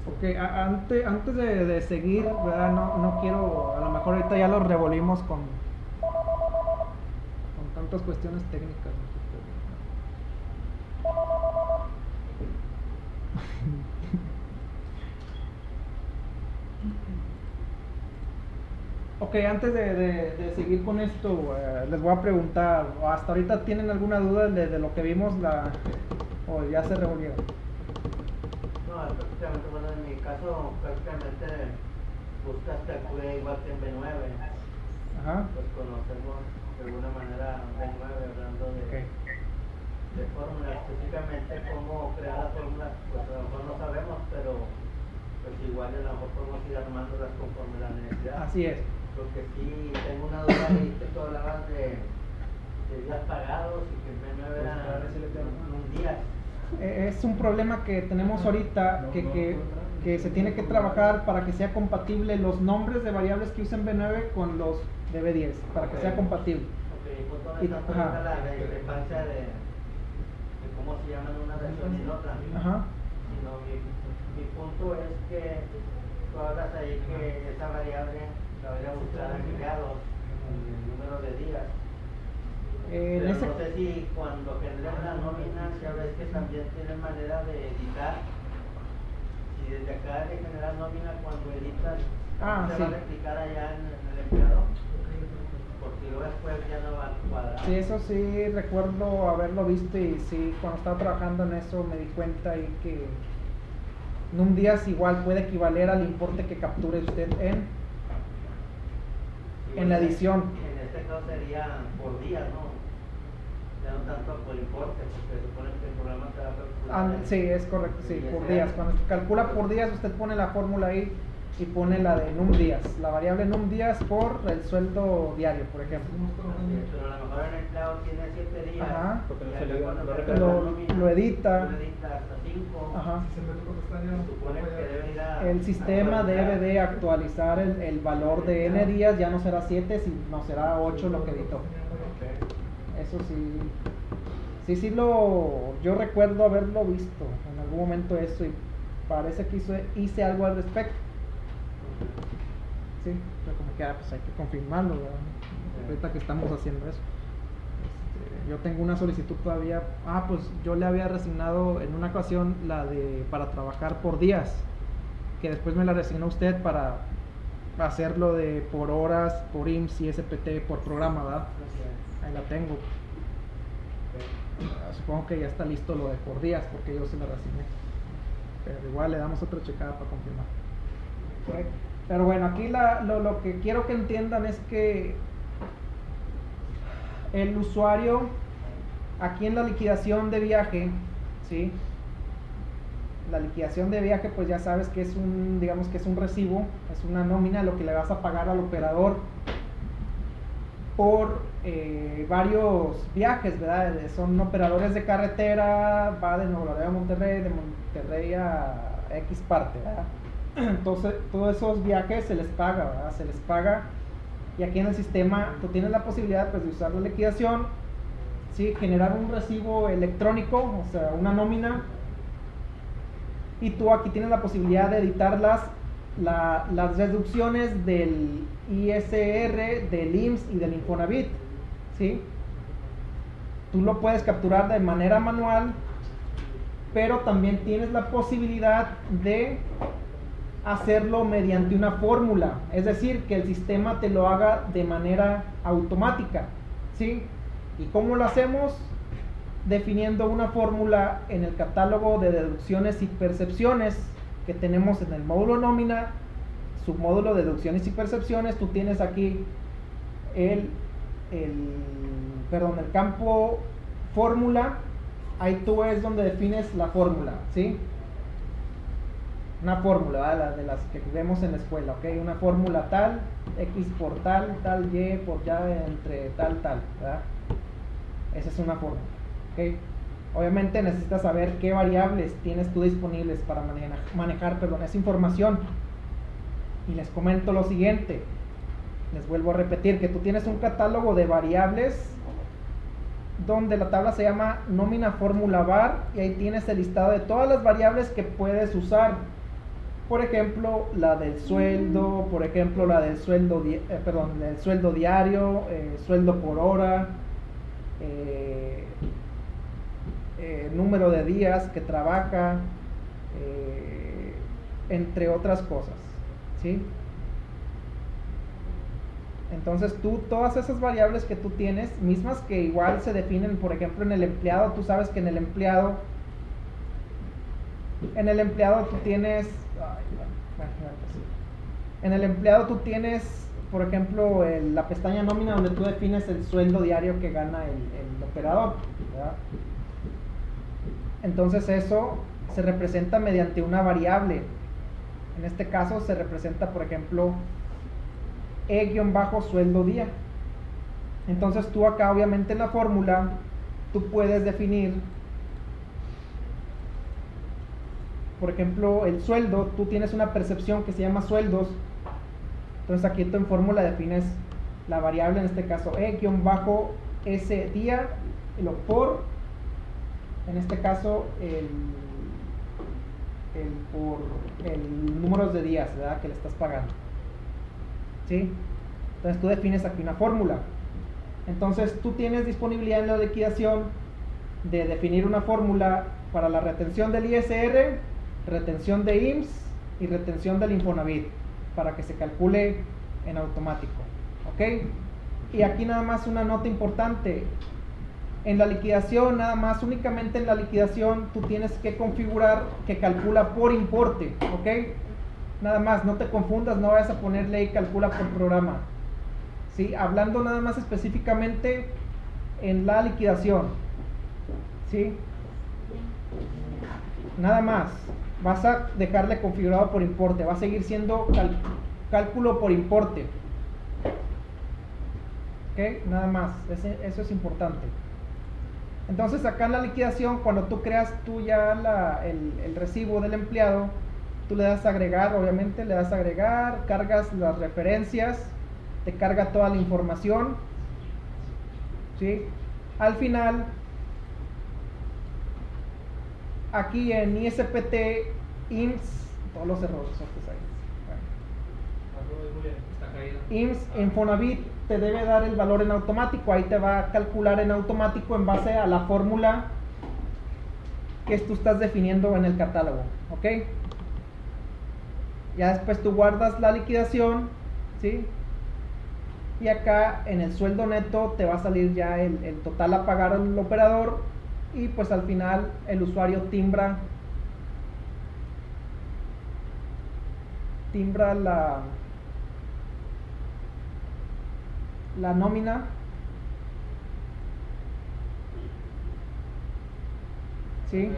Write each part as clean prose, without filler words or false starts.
Ok, antes de seguir, ¿verdad? No quiero, a lo mejor ahorita ya lo revolvimos con tantas cuestiones técnicas. Ok, antes de seguir con esto, les voy a preguntar, ¿hasta ahorita tienen alguna duda de lo que vimos o ya se revolvieron? No, prácticamente, bueno, en mi caso, prácticamente buscas calcula igual que en B9. Ajá. Pues conocemos de alguna manera B9, hablando Okay. de fórmulas, específicamente cómo crear las fórmulas, pues a lo mejor no sabemos, pero pues igual a lo mejor podemos ir armándolas conforme la necesidad. Así es. Lo que sí tengo una duda ahí que tú hablabas de días pagados y que en B9 eran un día. Es un problema que tenemos ahorita que se tiene que trabajar para que sea compatible los nombres de variables que usen B9 con los de B10, para que sea compatible. Ok, pues tanto la discrepancia de cómo se llaman una versión y la otra. Ajá. Sino mi punto es que tú hablas ahí que esa variable la voy a buscar en grados, en el número de días. Pero no sé si cuando generan la nómina, ya ves que también tienen manera de editar. Y desde acá de generar nómina, cuando editas, se va a replicar allá en el empleado. Porque luego después ya no va a cuadrar. Sí, eso sí recuerdo haberlo visto y sí, cuando estaba trabajando en eso me di cuenta ahí que en un día igual puede equivaler al importe que capture usted en la edición. En este caso sería por día, ¿no? Ya no tanto por importe, porque supone que el programa te va a calcular. Sí, es correcto, sí, por días. Cuando se calcula por días, usted pone la fórmula ahí y pone la de num días, la variable num días por el sueldo diario, por ejemplo. Pero a lo mejor el empleado tiene 7 días. Ajá. Y lo edita. Lo edita hasta 5. Ajá. Supone que debe ir a el sistema debe de actualizar el valor de n días, ya no será 7, sino será 8 lo que editó. Eso sí, yo recuerdo haberlo visto en algún momento eso y parece que hice algo al respecto. Sí, pero como que pues hay que confirmarlo, ¿verdad? Ahorita que estamos haciendo eso. Yo tengo una solicitud todavía. Pues yo le había resignado en una ocasión para trabajar por días, que después me la resignó usted para hacerlo de por horas, por IMSS y SPT por programa, ¿verdad? Ahí la tengo. Supongo que ya está listo lo de por días porque yo se la resigné. Pero igual le damos otra checada para confirmar. Okay. Pero bueno, aquí lo que quiero que entiendan es que el usuario, aquí en la liquidación de viaje, ¿sí? La liquidación de viaje, pues ya sabes que es digamos que es un recibo, es una nómina, lo que le vas a pagar al operador por varios viajes, ¿verdad? Son operadores de carretera, va de Nuevo Laredo a Monterrey, de Monterrey a X parte, ¿verdad? Entonces, todos esos viajes se les paga, ¿verdad? Se les paga, y aquí en el sistema tú tienes la posibilidad, pues, de usar la liquidación, ¿sí? Generar un recibo electrónico, o sea, una nómina, y tú aquí tienes la posibilidad de editar las reducciones del ISR, del IMSS y del Infonavit, ¿sí? Tú lo puedes capturar de manera manual, pero también tienes la posibilidad de hacerlo mediante una fórmula, es decir, que el sistema te lo haga de manera automática, ¿sí? ¿Y cómo lo hacemos? Definiendo una fórmula en el catálogo de deducciones y percepciones que tenemos en el módulo nómina, submódulo de deducciones y percepciones. Tú tienes aquí el campo fórmula, ahí tú es donde defines la fórmula, ¿sí? Una fórmula, ¿verdad? De las que vemos en la escuela, ¿ok? Una fórmula tal, X por tal, tal Y por ya entre tal, ¿verdad? Esa es una fórmula, ¿ok? Obviamente necesitas saber qué variables tienes tú disponibles para manejar esa información. Y les comento lo siguiente, les vuelvo a repetir que tú tienes un catálogo de variables donde la tabla se llama nómina fórmula var, y ahí tienes el listado de todas las variables que puedes usar. Por ejemplo, la del sueldo, por ejemplo, la del sueldo, el sueldo diario, sueldo por hora, número de días que trabaja, entre otras cosas, ¿sí? Entonces todas esas variables que tú tienes, mismas que igual se definen, por ejemplo, en el empleado, tú sabes que en el empleado tú tienes, en el empleado tú tienes, por ejemplo, la pestaña nómina, donde tú defines el sueldo diario que gana el operador, ¿verdad? Entonces eso se representa mediante una variable. En este caso se representa, por ejemplo, E-sueldo día. Entonces tú acá, obviamente, en la fórmula tú puedes definir, por ejemplo, el sueldo. Tú tienes una percepción que se llama sueldos. Entonces aquí tú en fórmula defines la variable, en este caso E-ese día, y lo por, en este caso, el número de días, ¿verdad?, que le estás pagando, ¿sí? Entonces tú defines aquí una fórmula. Entonces tú tienes disponibilidad en la liquidación de definir una fórmula para la retención del ISR, retención de IMSS y retención del Infonavit, para que se calcule en automático, ¿ok? Y aquí nada más una nota importante: en la liquidación, nada más, únicamente en la liquidación, tú tienes que configurar que calcula por importe, ¿ok? Nada más, no te confundas, no vayas a ponerle ahí calcula por programa, ¿sí? Hablando nada más específicamente en la liquidación, ¿sí? Nada más, vas a dejarle configurado por importe, va a seguir siendo cálculo por importe, ¿ok? Nada más, eso es importante. Entonces acá en la liquidación, cuando tú creas tú ya el recibo del empleado, tú le das a agregar, obviamente le das a agregar, cargas las referencias, te carga toda la información, ¿sí? Al final, aquí en ISPT, IMSS, todos los errores ahí. IMSS, Infonavit te debe dar el valor en automático. Ahí te va a calcular en automático en base a la fórmula que tú estás definiendo en el catálogo, ¿ok? Ya después tú guardas la liquidación, ¿sí? Y acá en el sueldo neto te va a salir ya el total a pagar al operador, y pues al final el usuario timbra la nómina, ¿sí?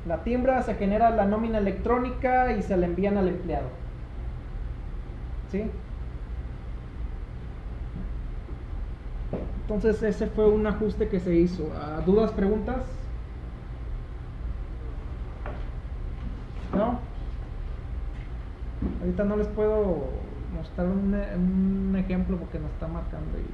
La timbra, se genera la nómina electrónica y se la envían al empleado, ¿sí? Entonces ese fue un ajuste que se hizo. ¿Dudas, preguntas? ¿No? Ahorita no les puedo mostrar un ejemplo porque nos está marcando ahí.